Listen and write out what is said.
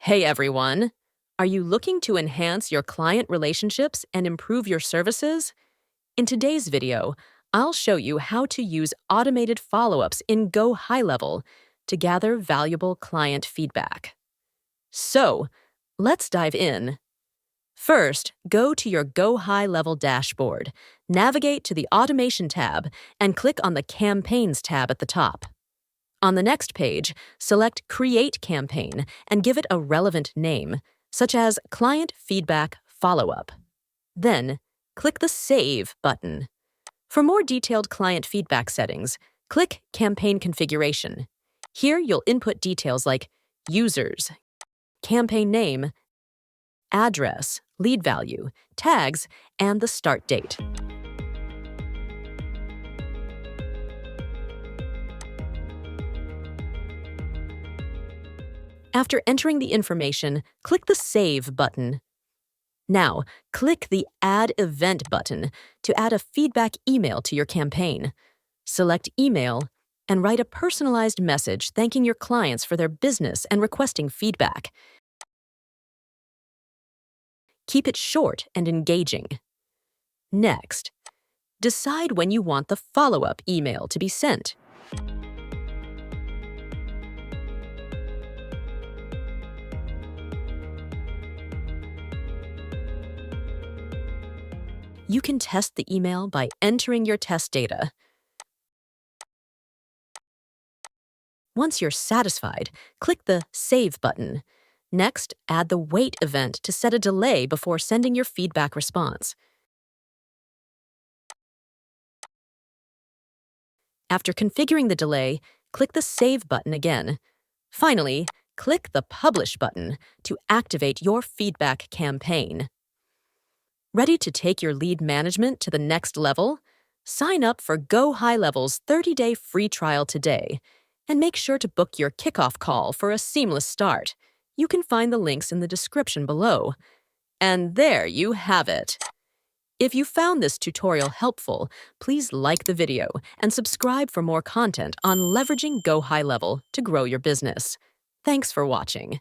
Hey everyone! Are you looking to enhance your client relationships and improve your services? In today's video, I'll show you how to use automated follow-ups in GoHighLevel to gather valuable client feedback. So, let's dive in. First, go to your GoHighLevel dashboard, navigate to the Automation tab, and click on the Campaigns tab at the top. On the next page, select Create Campaign and give it a relevant name, such as Client Feedback Follow-up. Then, click the Save button. For more detailed client feedback settings, click Campaign Configuration. Here you'll input details like users, campaign name, address, lead value, tags, and the start date. After entering the information, click the Save button. Now, click the Add Event button to add a feedback email to your campaign. Select Email and write a personalized message thanking your clients for their business and requesting feedback. Keep it short and engaging. Next, decide when you want the follow-up email to be sent. You can test the email by entering your test data. Once you're satisfied, click the Save button. Next, add the Wait event to set a delay before sending your feedback response. After configuring the delay, click the Save button again. Finally, click the Publish button to activate your feedback campaign. Ready to take your lead management to the next level? Sign up for GoHighLevel's 30-day free trial today, and make sure to book your kickoff call for a seamless start. You can find the links in the description below. And there you have it. If you found this tutorial helpful, please like the video and subscribe for more content on leveraging GoHighLevel to grow your business. Thanks for watching.